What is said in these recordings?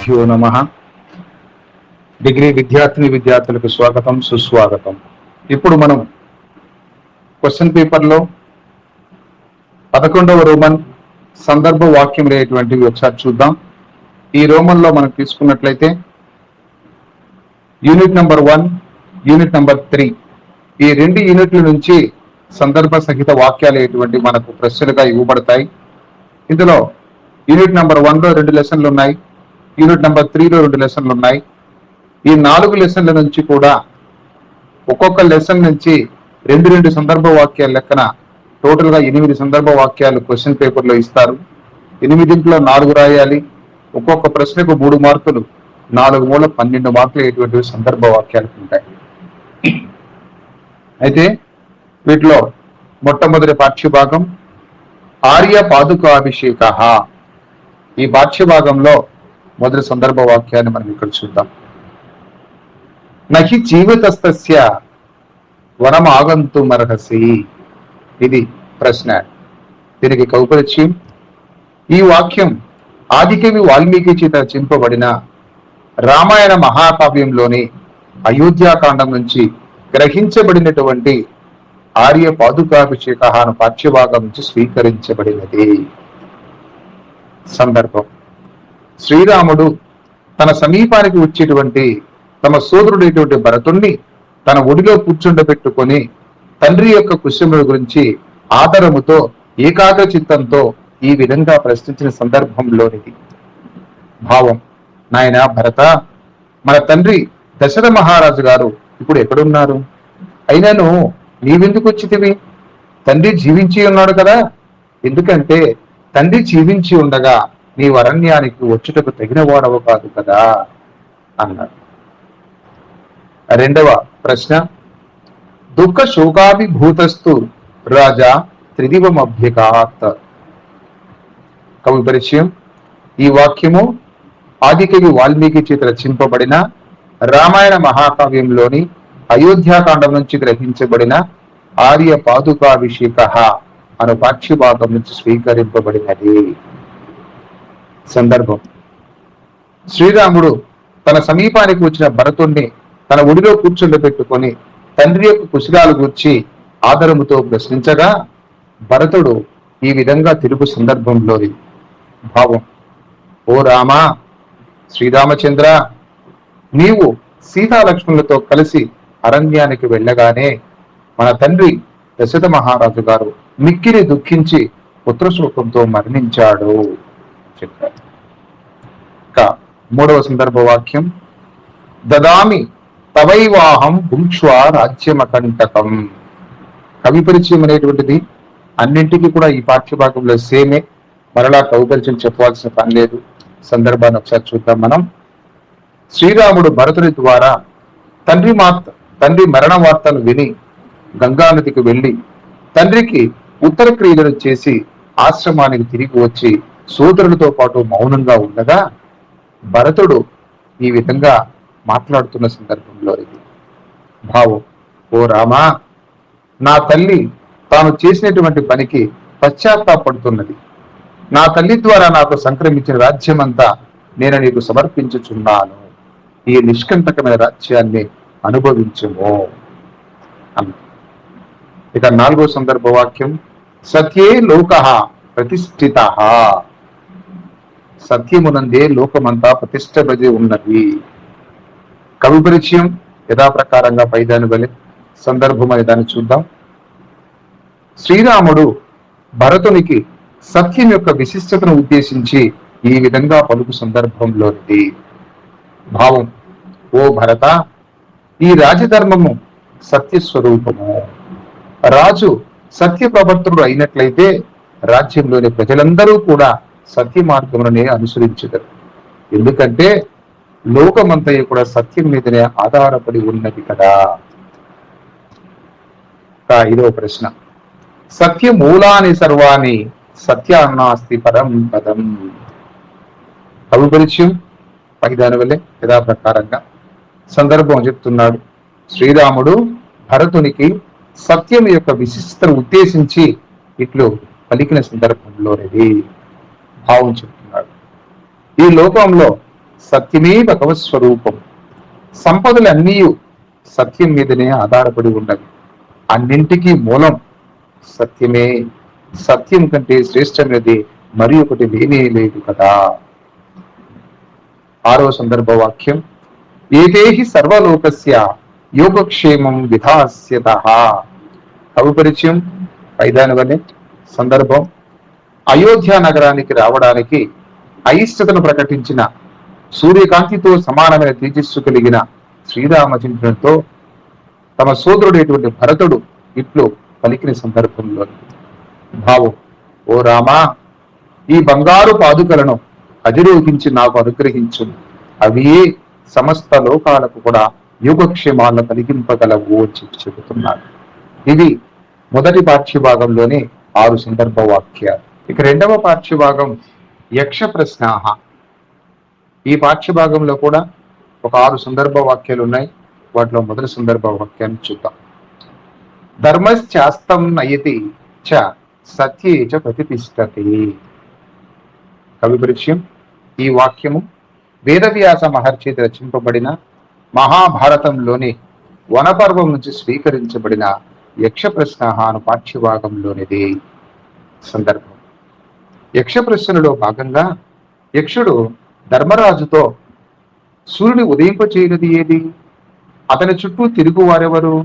గురుభ్యో నమః. డిగ్రీ విద్యార్థులకు స్వాగతం, సుస్వాగతం. ఇప్పుడు మనం క్వశ్చన్ పేపర్లో 11వ రోమన్ సందర్భ వాక్యం అనేటువంటివి ఒకసారి చూద్దాం. ఈ రోమన్లో మనం తీసుకున్నట్లయితే యూనిట్ నెంబర్ 1, యూనిట్ నెంబర్ 3 ఈ 2 యూనిట్ల నుంచి సందర్భ సహిత వాక్యాలు అనేటువంటి మనకు ప్రశ్నలుగా ఇవ్వబడతాయి. ఇందులో యూనిట్ నెంబర్ 1లో 2 లెసన్లు ఉన్నాయి, యూనిట్ నెంబర్ 3లో 2 లెసన్లు ఉన్నాయి. ఈ 4 లెసన్ల నుంచి కూడా ఒక్కొక్క లెసన్ నుంచి 2 సందర్భ వాక్యాల లెక్కన టోటల్ గా 8 సందర్భ వాక్యాలు క్వశ్చన్ పేపర్ లో ఇస్తారు. 8లో 4 రాయాలి. ఒక్కొక్క ప్రశ్నకు 3 మార్కులు, 4 మూల 12 మార్కులు అయ్యేటువంటి సందర్భ వాక్యాలు ఉంటాయి. అయితే వీటిలో మొట్టమొదటి పాఠ్యభాగం ఆర్య పాదుకాభిషేక. ఈ పాఠ్యభాగంలో మొదటి సందర్భ వాక్యాన్ని మనం ఇక్కడ చూద్దాం. నహి జీవితస్తస్య వనం ఆగంతుమర్హసి. ఇది ప్రశ్న. దీనికి కౌపరిచయం. ఈ వాక్యం ఆదికవి వాల్మీకి చేత రచింపబడిన రామాయణ మహాకావ్యంలోని అయోధ్యాకాండం నుంచి గ్రహించబడినటువంటి ఆర్య పాదుకాభిషేక అను పాఠ్యభాగం నుంచి స్వీకరించబడినది. సందర్భం: శ్రీరాముడు తన సమీపానికి వచ్చేటువంటి తమ సోదరుడైనటువంటి భరతుణ్ణి తన ఒడిలో కూర్చుండబెట్టుకొని తండ్రి యొక్క కుశలముల గురించి ఆదరముతో ఏకాగ్ర చిత్తంతో ఈ విధంగా ప్రశ్నించిన సందర్భంలోనిది. భావం: నాయన భరత, మన తండ్రి దశరథ మహారాజు గారు ఇప్పుడు ఎక్కడున్నారు? అయినను నీవెందుకు వచ్చితివి? తండ్రి జీవించి ఉన్నాడు కదా. ఎందుకంటే తండ్రి జీవించి ఉండగా నీ అరణ్యానికి వచ్చుటకు తగిన వాడవు కాదు కదా అన్నాడు. రెండవ ప్రశ్న: దుఃఖ శోకాభిభూతస్తు రాజా త్రిదివమభ్యగాత్. కవి పరిచయం. ఈ వాక్యము ఆదికవి వాల్మీకి చేత రచింపబడిన రామాయణ మహాకావ్యంలోని అయోధ్యాకాండం నుంచి గ్రహించబడిన ఆర్య పాదుకాభిషేక అను పాఠ్యభాగం నుంచి స్వీకరింపబడినది. సందర్భం: శ్రీరాముడు తన సమీపానికి వచ్చిన భరతుణ్ణి తన ఒడిలో కూర్చుండబెట్టుకొని తండ్రి యొక్క కుశలాలు గూర్చి ఆదరముతో ప్రశ్నించగా భరతుడు ఈ విధంగా తెలుగు సందర్భంలోని. భావం: ఓ రామా, శ్రీరామచంద్ర, నీవు సీతాలక్ష్మణులతో కలిసి అరణ్యానికి వెళ్ళగానే మన తండ్రి దశరథ మహారాజు గారు మిక్కిలి దుఃఖించి పుత్రశోకంతో మరణించాడు చెప్పారు. మూడవ సందర్భ వాక్యం: దదామి తవైవాహం భుంక్ష్వా రాజ్యమకంటకం. కవి పరిచయం అనేటువంటిది అన్నింటికి కూడా ఈ పాఠ్యభాగంలో సేమే. మరలా కవి పరిచయం చెప్పవలసిన పని లేదు. సందర్భాన్ని ఒకసారి చూద్దాం మనం. శ్రీరాముడు భరతుడి ద్వారా తండ్రి మరణ వార్తను విని గంగానదికి వెళ్లి తండ్రికి ఉత్తర క్రియలను చేసి ఆశ్రమానికి తిరిగి వచ్చి సోదరులతో పాటు మౌనంగా ఉండగా భరతుడు ఈ విధంగా మాట్లాడుతున్న సందర్భంలో ఇది. భావం: ఓ రామా, నా తల్లి తాను చేసినటువంటి పనికి పశ్చాత్తాపడుతున్నది. నా తల్లి ద్వారా నాకు సంక్రమించిన రాజ్యమంతా నేను నీకు సమర్పించుచున్నాను. ఈ నిష్కంటకమైన రాజ్యాన్ని అనుభవించుము అన్న. ఇక నాలుగో సందర్భ వాక్యం: సత్యే లోకః ప్రతిష్ఠితః. సత్యమునందే లోకమంతా ప్రతిష్టబడి ఉన్నది. కవి పరిచయం యథాప్రకారంగా పైదాని వలె. సందర్భం అనే దాన్ని చూద్దాం. శ్రీరాముడు భరతునికి సత్యం యొక్క విశిష్టతను ఉద్దేశించి ఈ విధంగా పలుకు సందర్భంలోనిది. భావం: ఓ భరత, ఈ రాజధర్మము సత్యస్వరూపము. రాజు సత్య ప్రవర్తనుడు అయినట్లయితే రాజ్యంలోని ప్రజలందరూ కూడా సత్య మార్గములనే అనుసరించగలరు. ఎందుకంటే లోకమంతయు కూడా సత్యం మీదనే ఆధారపడి ఉన్నది కదా. ఐదవ ప్రశ్న: సత్య మూలాని సర్వాణి సత్యాన్నాస్తి పరం పదం. కవి పరిచయం పైదాని వల్లే యథాప్రకారంగా. సందర్భం చెప్తున్నాడు. శ్రీరాముడు భరతునికి సత్యం యొక్క విశిష్టతను ఉద్దేశించి ఇట్లు పలికిన సందర్భంలోనిది. భావం చెప్తున్నాడు. ఈ లోకంలో సత్యమే భగవత్ స్వరూపం. సంపదలన్నీ సత్యం మీదనే ఆధారపడి ఉన్నవి. అన్నింటికీ మూలం సత్యమే. సత్యం కంటే శ్రేష్టమైనది మరి ఒకటి లేనే లేదు కదా. ఆరవ సందర్భ వాక్యం, ఏదేహి సర్వలోకస్య యోగక్షేమం విధాస్యత. కవి పరిచయం పైదాని వల్లే. సందర్భం, అయోధ్య నగరానికి రావడానికి అయిష్టతను ప్రకటించిన సూర్యకాంతితో సమానమైన తేజస్సు కలిగిన శ్రీరామచంద్రునితో తమ సోదరుడైనటువంటి భరతుడు ఇట్లు పలికిన సందర్భంలో భావం, ఓ రామా, ఈ బంగారు పాదుకలను అధిరోహించి నాకు అనుగ్రహించు. అవియే సమస్త లోకాలకు కూడా యోగక్షేమాలను కలిగింపగలవు అని చెబుతున్నారు. ఇది మొదటి పాఠ్యభాగంలోని 6 సందర్భ వాక్యాలు. ఇక రెండవ పాఠ్యభాగం యక్ష ప్రశ్నాహ. ఈ పాఠ్యభాగంలో కూడా ఒక 6 సందర్భ వాక్యాలు ఉన్నాయి. వాటిలో మొదటి సందర్భ వాక్యాన్ని చూద్దాం. ధర్మశ్చాస్తం నయతి చ సత్యే చ ప్రతిష్టతి. కవి పరిచయం, ఈ వాక్యము వేదవ్యాస మహర్షి రచింపబడిన మహాభారతంలోని వనపర్వం నుంచి స్వీకరించబడిన యక్ష ప్రశ్నాహ అను పాఠ్యభాగంలోనిది. సందర్భం, యక్ష ప్రశ్నలో భాగంగా యక్షుడు ధర్మరాజుతో సూర్యుని ఉదయింపచేయనిది ఏది, అతని చుట్టూ తిరుగు వారెవరు,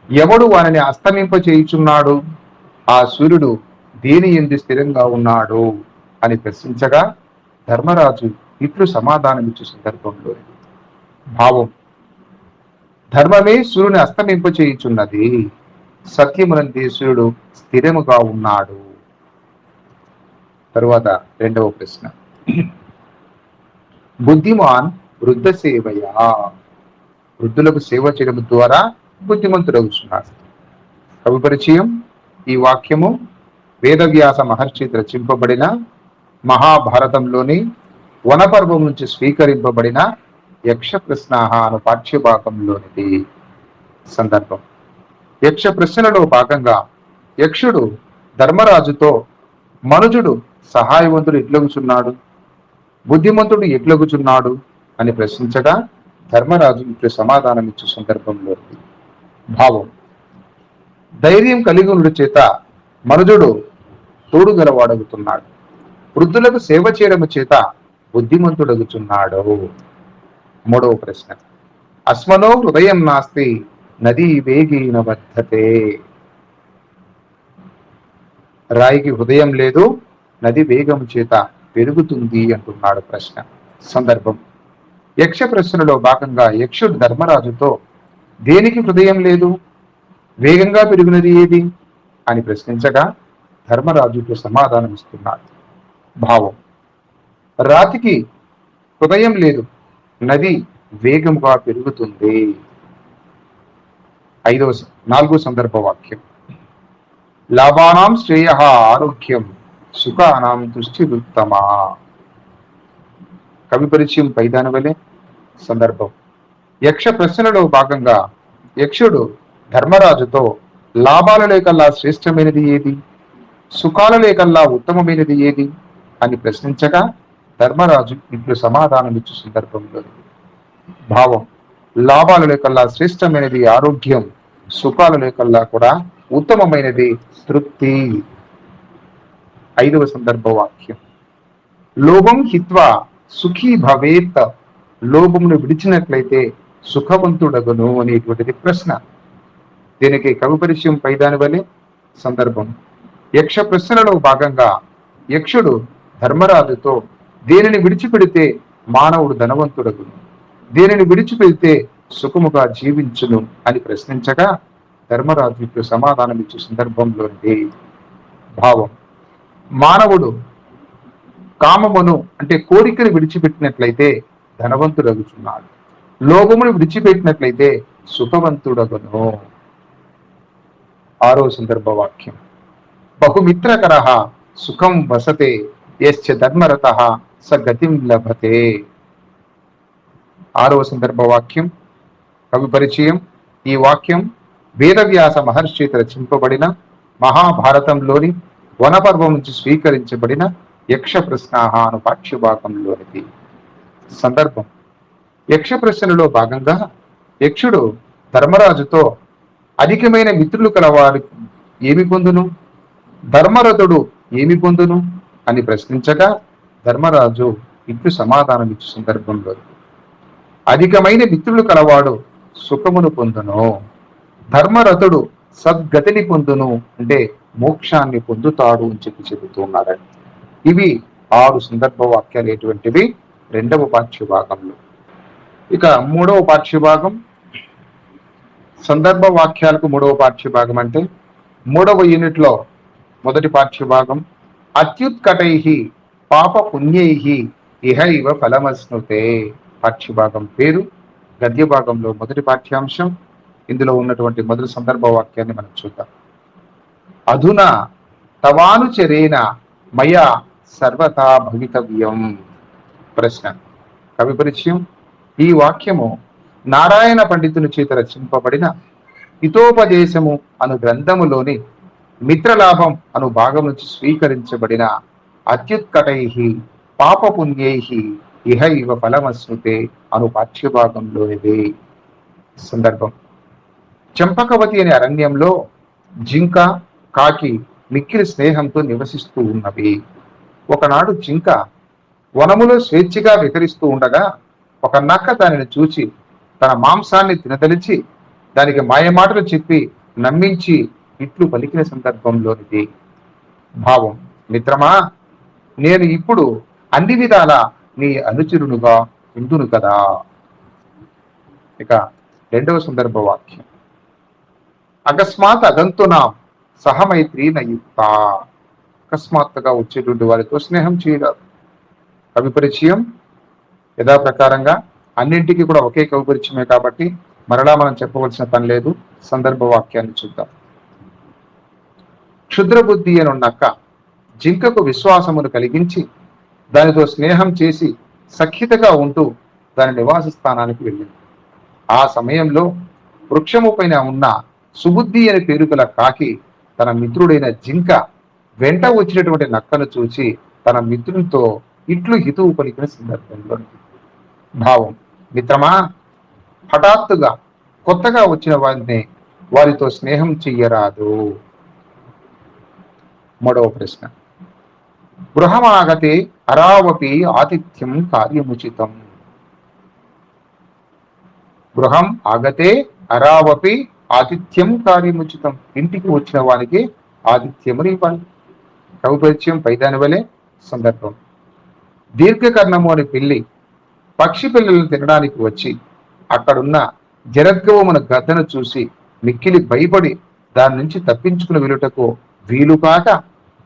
ఎవడు వారిని అస్తమింపచేయుచున్నాడు, ఆ సూర్యుడు దేని యందు స్థిరంగా ఉన్నాడు అని ప్రశ్నించగా ధర్మరాజు ఇట్లు సమాధానమిచ్చు సందర్భంలో భావం, ధర్మమే సూర్యుని అస్తమింపచేయుచున్నది, సత్యమునందే సూర్యుడు స్థిరముగా ఉన్నాడు. తరువాత రెండవ ప్రశ్న, బుద్ధిమాన్ వృద్ధ సేవయా. వృద్ధులకు సేవ చేయడం ద్వారా బుద్ధిమంతుడవుతున్నాడు. కవి పరిచయం, ఈ వాక్యము వేదవ్యాస మహర్షి రచింపబడిన మహాభారతంలోని వనపర్వం నుంచి స్వీకరింపబడిన యక్ష ప్రశ్నాహ అను పాఠ్యభాగంలోనిది. సందర్భం, యక్ష ప్రశ్నలలో భాగంగా యక్షుడు ధర్మరాజుతో మనుజుడు సహాయవంతుడు ఎట్లగుచున్నాడు, బుద్ధిమంతుడు ఎట్లగుచున్నాడు అని ప్రశ్నించగా ధర్మరాజు ఇట్లు సమాధానం ఇచ్చే సందర్భంలో భావం, ధైర్యం కలిగి ఉండు చేత మనుజుడు తోడుగలవాడగుతున్నాడు, వృద్ధులకు సేవ చేయడం చేత బుద్ధిమంతుడగుచున్నాడు. మూడవ ప్రశ్న, అస్మనో హృదయం నాస్తి నదీ వేగేన వర్ధతే. రాయికి హృదయం లేదు, నది వేగం చేత పెరుగుతుంది అంటున్నాడు ప్రశ్న. సందర్భం, యక్ష ప్రశ్నలో భాగంగా యక్షుడు ధర్మరాజుతో దేనికి హృదయం లేదు, వేగంగా పెరిగినది ఏది అని ప్రశ్నించగా ధర్మరాజుకు సమాధానం ఇస్తున్నాడు. భావం, రాతికి హృదయం లేదు, నది వేగంగా పెరుగుతుంది. నాలుగో సందర్భ వాక్యం, లాభానాం శ్రేయ ఆరోగ్యం సుఖానాం దృష్టిరుత్తమా. కవి పరిచయం పైదాని వలె. సందర్భం, యక్ష ప్రశ్నలో భాగంగా యక్షుడు ధర్మరాజుతో లాభాల లేకల్లా శ్రేష్టమైనది ఏది, సుఖాల లేకల్లా ఉత్తమమైనది ఏది అని ప్రశ్నించగా ధర్మరాజు ఇట్లు సమాధానం ఇచ్చు సందర్భంలో భావం, లాభాల లేకల్లా శ్రేష్టమైనది ఆరోగ్యం, సుఖాల లేకల్లా కూడా ఉత్తమమైనది తృప్తి. ఐదవ సందర్భ వాక్యం, లోభం హిత్వా సుఖీ భవేత్. లోభమును విడిచినట్లయితే సుఖవంతుడగను అనేటువంటిది ప్రశ్న. దీనికి కవి పరిచయం పైదాని వలె. సందర్భం, యక్ష ప్రశ్నలో భాగంగా యక్షుడు ధర్మరాజుతో దేనిని విడిచిపెడితే మానవుడు ధనవంతుడగును, దేనిని విడిచిపెడితే సుఖముగా జీవించును అని ప్రశ్నించగా ధర్మరాజుకు సమాధానం ఇచ్చే సందర్భంలోని భావం, మానవుడు కామమును అంటే కోరికను విడిచిపెట్టినట్లయితే ధనవంతుడగుచున్నాడు, లోభమును విడిచిపెట్టినట్లయితే సుఖవంతుడగును. ఆరో సందర్భ వాక్యం, బహుమిత్రకర సుఖం వసతే యశ్చ ధర్మరత స గతిం లభతే. ఆరవ సందర్భ వాక్యం, కవి పరిచయం, ఈ వాక్యం వేదవ్యాస మహర్షి రచింపబడిన మహాభారతంలోని వనపర్వం నుంచి స్వీకరించబడిన యక్ష ప్రశ్నాహ అను పాఠ్యభాగంలోనిది. సందర్భం. యక్ష ప్రశ్నలో భాగంగా యక్షుడు ధర్మరాజుతో అధికమైన మిత్రులు కలవాడు ఏమి పొందును, ధర్మరథుడు ఏమి పొందును అని ప్రశ్నించగా ధర్మరాజు ఇట్లు సమాధానం ఇచ్చే సందర్భంలో, అధికమైన మిత్రులు కలవాడు సుఖమును పొందును, ధర్మరథుడు సద్గతిని పొందును అంటే మోక్షాన్ని పొందుతాడు అని చెబుతున్నాడని. ఇవి 6 సందర్భ వాక్యాలు ఎటువంటివి రెండవ పాఠ్యభాగంలో. ఇక మూడవ పాఠ్యభాగం సందర్భ వాక్యాలకు మూడవ పాఠ్యభాగం అంటే మూడవ యూనిట్ లో మొదటి పాఠ్యభాగం అత్యుత్కటై పాప పుణ్యై ఇహ ఇవ ఫలమస్నుతే. పాఠ్యభాగం పేరు, గద్య భాగంలో మొదటి పాఠ్యాంశం. ఇందులో ఉన్నటువంటి మొదటి సందర్భ వాక్యాన్ని మనం చూద్దాం. అధునా తవానుచరేణ మయా సర్వతా భవితవ్యం. ప్రశ్న, కవి పరిచయం. ఈ వాక్యము నారాయణ పండితుని చేత రచింపబడిన హితోపదేశము అను గ్రంథములోని మిత్రలాభం అను భాగం నుంచి స్వీకరించబడిన అత్యుత్కటై పాపపుణ్యై ఇహ ఇవ ఫలమస్నుతే అను పాఠ్యభాగంలోనిదే. సందర్భం. చంపకవతి అనే అరణ్యంలో జింక, కాకి మిక్కిలి స్నేహంతో నివసిస్తూ ఉన్నవి. ఒకనాడు జింక వనములో స్వేచ్ఛగా విహరిస్తూ ఉండగా ఒక నక్క దానిని చూచి తన మాంసాన్ని తినదలిచి దానికి మాయమాటలు చెప్పి నమ్మించి ఇట్లు పలికిన సందర్భంలోనిది. భావం. మిత్రమా, నేను ఇప్పుడు అన్ని విధాల నీ అనుచరునుగా ఉందును కదా. ఇక రెండవ సందర్భ వాక్యం అకస్మాత్ అగంతునా సహమైత్రి నయుక్త. అకస్మాత్తుగా వచ్చేటువంటి వారితో స్నేహం చేయరాదు. కవి పరిచయం యథాప్రకారంగా అన్నింటికి కూడా ఒకే కవి పరిచయమే కాబట్టి మరలా మనం చెప్పవలసిన పని లేదు. సందర్భ వాక్యాన్ని చూద్దాం. క్షుద్ర బుద్ధి అనున్నక్క జింకకు విశ్వాసమును కలిగించి దానితో స్నేహం చేసి సఖ్యతగా ఉంటూ దాని నివాస స్థానానికి వెళ్ళింది. ఆ సమయంలో వృక్షము పైన ఉన్న సుబుద్ధి అని పేరు గల కాకి తన మిత్రుడైన జింక వెంట వచ్చినటువంటి నక్కను చూచి తన మిత్రునితో ఇట్లు హితువు పలికిన సందర్భంలో. భావం. మిత్రమా, హఠాత్తుగా కొత్తగా వచ్చిన వారిని వారితో స్నేహం చెయ్యరాదు. మూడవ ప్రశ్న గృహమాగతే అరావపి ఆతిథ్యం కార్యముచితం. గృహం ఆగతే అరావపి ఆతిథ్యం కార్యముచితం. ఇంటికి వచ్చిన వారికి ఆతిథ్యముని ఇవ్వాలి. కవి పరిచయం పైదాని వలె. సందర్భం. దీర్ఘకర్ణము అని పిల్లి పక్షి పిల్లలను తినడానికి వచ్చి అక్కడున్న జరద్గవమున గద్దను చూసి మిక్కిలి భయపడి దాని నుంచి తప్పించుకుని వెళ్ళుటకు వీలు కాక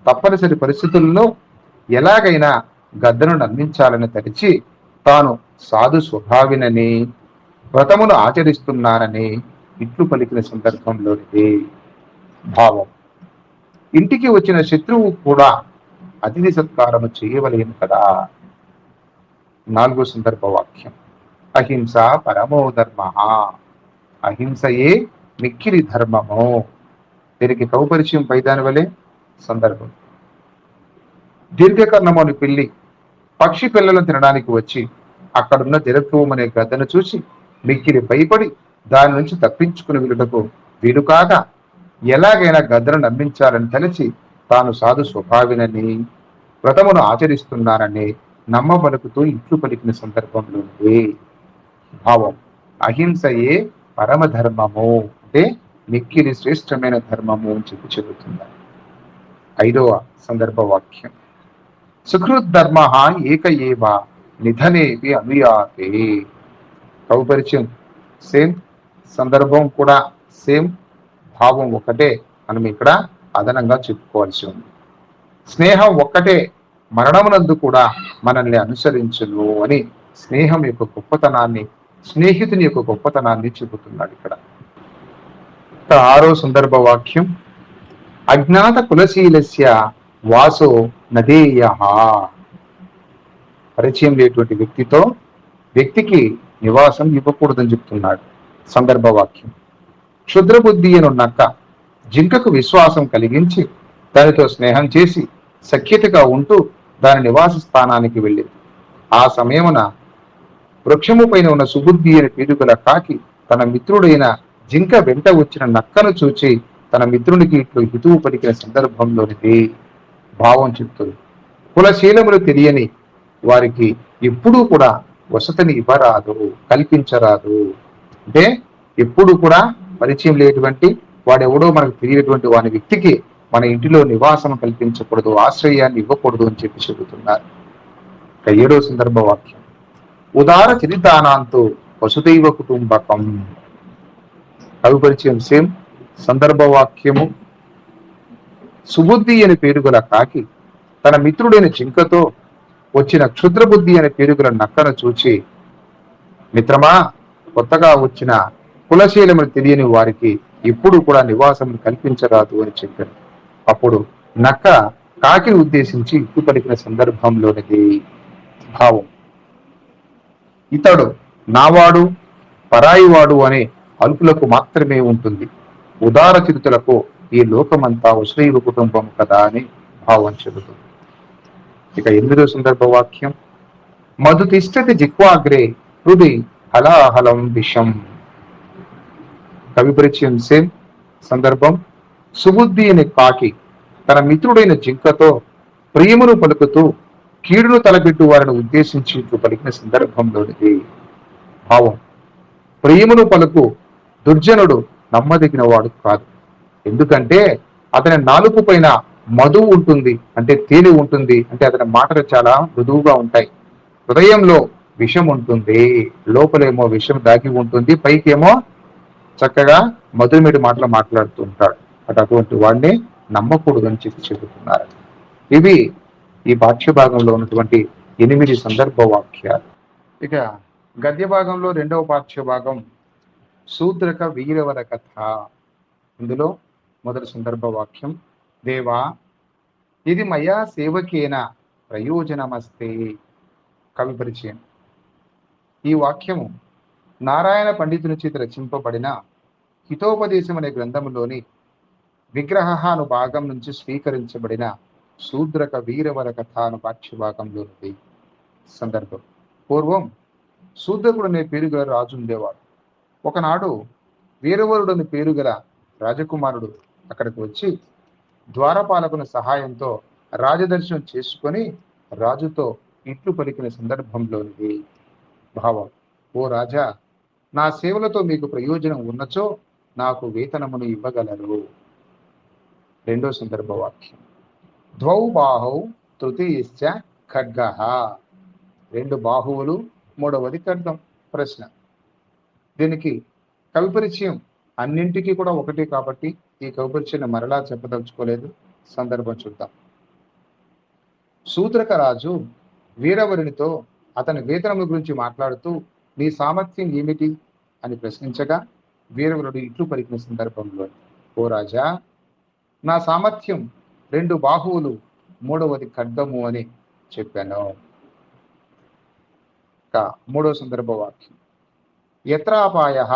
తప్పనిసరి పరిస్థితుల్లో ఎలాగైనా గద్దను నమ్మించాలని తలిచి తాను సాధు స్వభావినని వ్రతమును ఆచరిస్తున్నానని ఇట్లు పలికిన సందర్భంలోనిది. భావం. ఇంటికి వచ్చిన శత్రువు కూడా అతిథి సత్కారము చేయవలేను కదా. నాలుగో సందర్భ వాక్యం అహింస పరమో ధర్మ. అహింసయే మిక్కిలి ధర్మము. దీనికి కౌపరిచయం పైదాని వలె. సందర్భం. దీర్ఘకర్ణము అని పిల్లి పక్షి పిల్లలను తినడానికి వచ్చి అక్కడున్న దిరత్వం అనే గద్దను చూసి మిక్కిలి భయపడి దాని నుంచి తప్పించుకుని వెళ్ళుటకు వీలు కాగా ఎలాగైనా గద్దను నమ్మించాలని తలచి తాను సాధు స్వభావినని వ్రతమును ఆచరిస్తున్నానని నమ్మబలుకుతూ ఇట్లు పలికిన సందర్భంలోనే. భావం. అహింసయే పరమధర్మము అంటే మిక్కిలి శ్రేష్టమైన ధర్మము అని చెబుతున్నారు. ఐదవ సందర్భ వాక్యం సుహృద్ధర్మ ఏక ఏవ నిధనేవి అనుయాతే. కౌపరిచయం సేమ్, సందర్భం కూడా సేమ్, భావం ఒకటే. మనం ఇక్కడ అదనంగా చెప్పుకోవాల్సి ఉంది. స్నేహం ఒక్కటే మరణమునందు కూడా మనల్ని అనుసరించును అని స్నేహం యొక్క గొప్పతనాన్ని, స్నేహితుని యొక్క గొప్పతనాన్ని చెబుతున్నాడు ఇక్కడ. ఆరో సందర్భ వాక్యం అజ్ఞాత కులశీలస్య వాసో నదేయ. పరిచయం లేటువంటి వ్యక్తికి నివాసం ఇవ్వకూడదని చెప్తున్నాడు. సందర్భ వాక్యం క్షుద్ర బుద్ధి అనున్నక్క జింకకు విశ్వాసం కలిగించి దానితో స్నేహం చేసి సఖ్యతగా ఉంటూ దాని నివాస స్థానానికి వెళ్ళింది. ఆ సమయమున వృక్షము పైన ఉన్న సుబుద్ధి అని పీడుకల కాకి తన మిత్రుడైన జింక వెంట వచ్చిన నక్కను చూచి తన మిత్రునికి ఇట్లు హితువు పలికిన సందర్భంలోనిది భావం చెప్తుంది. కులశీలములు తెలియని వారికి ఎప్పుడూ కూడా వసతిని ఇవ్వరాదు, కల్పించరాదు. అంటే ఎప్పుడు కూడా పరిచయం లేనటువంటి వాడెవడో మనకు తెలియనటువంటి వాని వ్యక్తికి మన ఇంటిలో నివాసం కల్పించకూడదు, ఆశ్రయాన్ని ఇవ్వకూడదు అని చెప్పి చెబుతున్నారు. ఇక 7వ సందర్భ వాక్యం, ఉదార చరితానాంతో వసుదైవ కుటుంబకం. కవి పరిచయం సేమ్. సందర్భ వాక్యము, సుబుద్ధి అని పేరు గల కాకి తన మిత్రుడైన జింకతో వచ్చిన క్షుద్రబుద్ధి అనే పేరు గల నక్కను చూచి, మిత్రమా, కొత్తగా వచ్చిన కులశీలములు తెలియని వారికి ఎప్పుడు కూడా నివాసం కల్పించరాదు అని చెప్పారు. అప్పుడు నక్క కాకిని ఉద్దేశించి ఇట్లు పలికిన సందర్భంలోనిది భావం. ఇతడు నావాడు పరాయివాడు అనే అల్పులకు మాత్రమే ఉంటుంది, ఉదార చిరుతులకు ఈ లోకమంతా వసుదైవ కుటుంబం కదా అని భావం చెబుతుంది. ఇక 8వ సందర్భ వాక్యం, మధు తిష్టతి జిహ్వాగ్రే హృది హలాహలం విషం. కవి పరిచయం సేమ్. సందర్భం, సుబుద్ధి అనే కాకి తన మిత్రుడైన జింకతో ప్రియమును పలుకుతూ కీడును తలపెట్టు వారిని ఉద్దేశించి పలికిన సందర్భంలోనిది భావం. ప్రియమును పలుకు దుర్జనుడు నమ్మదగిన వాడు కాదు, ఎందుకంటే అతని నాలుగు పైన మధు ఉంటుంది, అంటే తేనె ఉంటుంది, అంటే అతని మాటలు చాలా మృదువుగా ఉంటాయి. హృదయంలో విషం ఉంటుంది, లోపలేమో విషం దాగి ఉంటుంది, పైకేమో చక్కగా మధురమేడి మాటలు మాట్లాడుతూ ఉంటాడు. అటువంటి వాడిని నమ్మకూడదు అని చెప్పి చెబుతున్నారు. ఇవి ఈ పాఠ్య భాగంలో ఉన్నటువంటి 8 సందర్భ వాక్యాలు. ఇక గద్య భాగంలో 2వ పాఠ్య భాగం శూద్రక వీరవర కథ. ఇందులో మొదటి సందర్భ వాక్యం, దేవా ఇది మయా సేవకేన ప్రయోజనమస్తే. కవి పరిచయం. ఈ వాక్యము నారాయణ పండితుని చేత రచింపబడిన హితోపదేశం అనే గ్రంథములోని విగ్రహ అను భాగం నుంచి స్వీకరించబడిన శూద్రక వీరవర కథ అను పాఠ్యభాగంలోనిది. సందర్భం, పూర్వం శూద్రకుడు అనే పేరు గల రాజు ఉండేవాడు. ఒకనాడు వీరవరుడు అనే పేరు గల రాజకుమారుడు అక్కడికి వచ్చి ద్వారపాలకుని సహాయంతో రాజదర్శనం చేసుకొని రాజుతో ఇట్లు పలికిన సందర్భంలోనిది భావం. ఓ రాజా, నా సేవలతో మీకు ప్రయోజనం ఉన్నచో నాకు వేతనమును ఇవ్వగలరు. 2వ సందర్భ వాక్యం, ద్వౌ బాహౌ తృతీయశ్చ ఖడ్గః. 2 బాహువులు, 3వది ఖడ్గం. ప్రశ్న, దీనికి కవి పరిచయం అన్నింటికీ కూడా ఒకటే కాబట్టి ఈ కవి పరిచయం మరలా చెప్పదలుచుకోలేదు. సందర్భం చూద్దాం. శూద్రక రాజు వీరవరునితో అతని వేతనము గురించి మాట్లాడుతూ నీ సామర్థ్యం ఏమిటి అని ప్రశ్నించగా వీరవరుడు ఇట్లు పలికిన సందర్భంలో, ఓ రాజా, నా సామర్థ్యం 2 బాహువులు, 3వది ఖడ్గము అని చెప్పాను. 3వ సందర్భ వాక్యం, యత్రాపాయః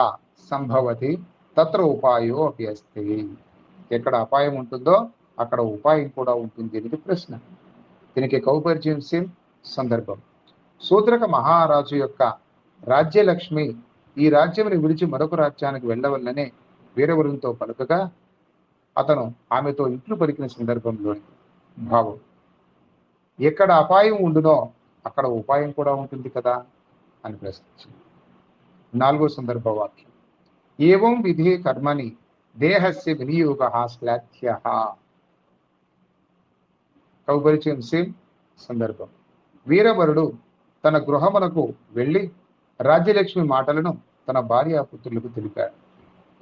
సంభవతి తత్ర ఉపాయో అపి అస్తి. ఎక్కడ అపాయం ఉంటుందో అక్కడ ఉపాయం కూడా ఉంటుంది అనేది ప్రశ్న. దీనికి కవి పరిచయం సేమ్. సందర్భం, శూద్రక మహారాజు యొక్క రాజ్యలక్ష్మి ఈ రాజ్యముని విడిచి మరొక రాజ్యానికి వెళ్ళవల్లనే వీరవరునితో పలుకగా అతను ఆమెతో ఇట్లు పలికిన సందర్భంలో భావం. ఎక్కడ అపాయం ఉండునో అక్కడ ఉపాయం కూడా ఉంటుంది కదా అని ప్రశ్నించింది. 4వ సందర్భ వాక్యం, ఏవం విధే కర్మని దేహస్య వినియోగః శ్లాఘ్యః. కవి పరిచయం సేమ్. సందర్భం, వీరవరుడు తన గృహమునకు వెళ్ళి రాజ్యలక్ష్మి మాటలను తన భార్యాపుత్రులకు తెలిపాడు.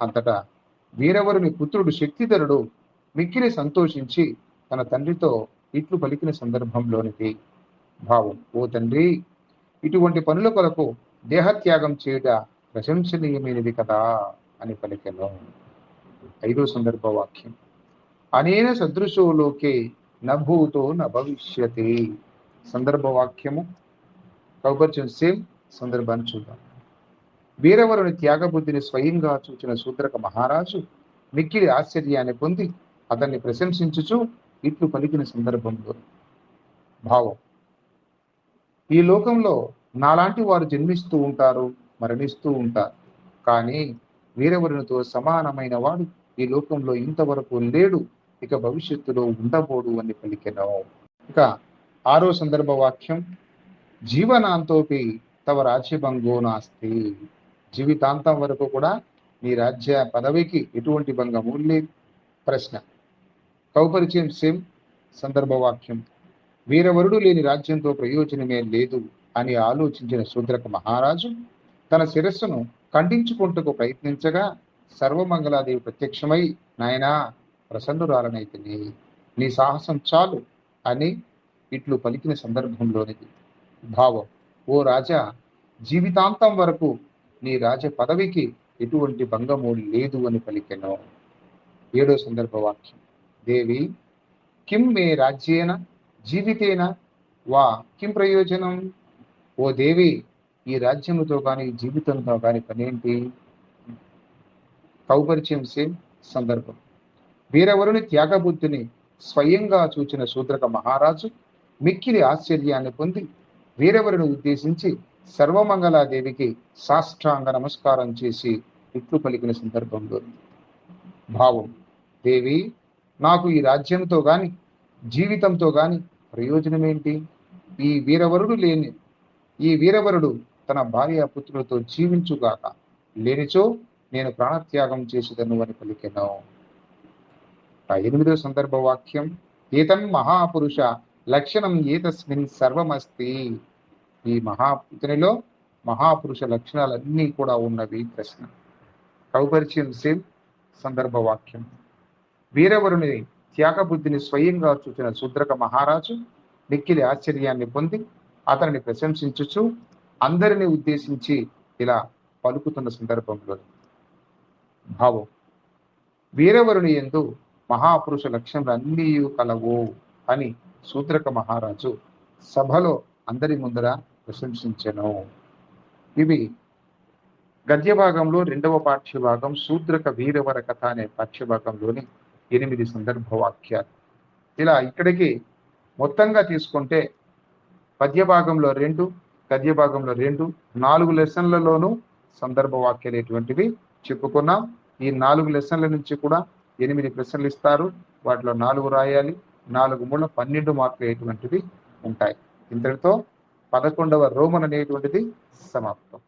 అంతటా వీరవరుని పుత్రుడు శక్తిధరుడు మిక్కిలి సంతోషించి తన తండ్రితో ఇట్లు పలికిన సందర్భంలోనిది భావం. ఓ తండ్రి, ఇటువంటి పనుల కొరకు దేహత్యాగం చేయుట ప్రశంసనీయమైనది కదా అని పలికెను. 5వ సందర్భ వాక్యం, అనేన సదృశో లోకే నభూతో నభవిష్యతి. సందర్భ వాక్యము కౌపర్చం సేమ్. సందర్భాన్ని చూద్దాం. వీరవరుని త్యాగబుద్ధిని స్వయంగా చూచిన శూద్రక మహారాజు మిక్కిలి ఆశ్చర్యాన్ని పొంది అతన్ని ప్రశంసించుచు ఇట్లు పలికిన సందర్భంలో భావం. ఈ లోకంలో నాలాంటి వారు జన్మిస్తూ ఉంటారు, మరణిస్తూ ఉంటారు. కానీ వీరవరునితో సమానమైన వాడు ఈ లోకంలో ఇంతవరకు లేడు, ఇక భవిష్యత్తులో ఉండబోడు అని పలికెను. ఇక 6వ సందర్భ వాక్యం, జీవనాంతోపి తవ రాజ్యభంగో నాస్తి. జీవితాంతం వరకు కూడా నీ రాజ్య పదవికి ఎటువంటి భంగము లేదు. ప్రశ్న, కౌపరిచయం సేమ్ సందర్భ వాక్యం, వీరవరుడు లేని రాజ్యంతో ప్రయోజనమే లేదు అని ఆలోచించిన శూద్రక మహారాజు తన శిరస్సును ఖండించుకుంటకు ప్రయత్నించగా సర్వమంగళాదేవి ప్రత్యక్షమై, నాయనా ప్రసన్నురాలనైతిని, నీ సాహసం చాలు అని ఇట్లు పలికిన సందర్భంలోనిది. భావం, ఓ రాజా, జీవితాంతం వరకు నీ రాజ పదవికి ఎటువంటి భంగము లేదు అని పలికెను. 7వ సందర్భ వాక్యం, దేవి కిం మే రాజ్యేన జీవితేన వా కిం ప్రయోజనం. ఓ దేవి, ఈ రాజ్యముతో కానీ జీవితంతో కానీ పనేంటి. కౌపరిచయం సేమ్ సందర్భం, వీరవరుని త్యాగబుద్ధిని స్వయంగా చూచిన శూద్రక మహారాజు మిక్కిలి ఆశ్చర్యాన్ని పొంది వీరవరుని ఉద్దేశించి సర్వమంగళాదేవికి సాష్టాంగ నమస్కారం చేసి ఇట్లు పలికిన సందర్భంలో. భావం, దేవి, నాకు ఈ రాజ్యంతో గాని జీవితంతో గాని ప్రయోజనమేంటి. ఈ వీరవరుడు తన భార్య పుత్రులతో జీవించుగాక, లేనిచో నేను ప్రాణత్యాగం చేసేదను అని పలికెను. 8వ సందర్భ వాక్యం, ఏతన్ మహాపురుష లక్షణం ఏతస్మిన్ సర్వమస్తి. ఈ ఇతనిలో మహాపురుష లక్షణాలన్నీ కూడా ఉన్నవి. ప్రశ్న, కౌపరిచయం సేమ్ సందర్భ వాక్యం, వీరవరుని త్యాగబుద్ధిని స్వయంగా చూసిన శూద్రక మహారాజు మిక్కిలి ఆశ్చర్యాన్ని పొంది అతనిని ప్రశంసించుచు అందరిని ఉద్దేశించి ఇలా పలుకుతున్న సందర్భంలో. భావం, వీరవరుని యందు మహాపురుష లక్షణాలు అన్నీ కలవు అని శూద్రక మహారాజు సభలో అందరి ముందర ప్రశంసించెను. ఇవి గద్య భాగంలో 2వ పాఠ్యభాగం శూద్రక వీరవర కథ అనే పాఠ్యభాగంలోని 8 సందర్భ వాక్యాలు. ఇలా ఇక్కడికి మొత్తంగా తీసుకుంటే పద్య భాగంలో 2, గద్య భాగంలో 2, 4 లెసన్లలోనూ సందర్భ వాక్యాలు ఎటువంటివి చెప్పుకున్నాం. ఈ 4 లెసన్ల నుంచి కూడా 8 ప్రశ్నలు ఇస్తారు. వాటిలో 4 రాయాలి. 4 మూల 12 మార్కులు ఎటువంటివి ఉంటాయి. ఇంతటితో 11వ రోమన్ అనేటువంటిది సమాప్తం.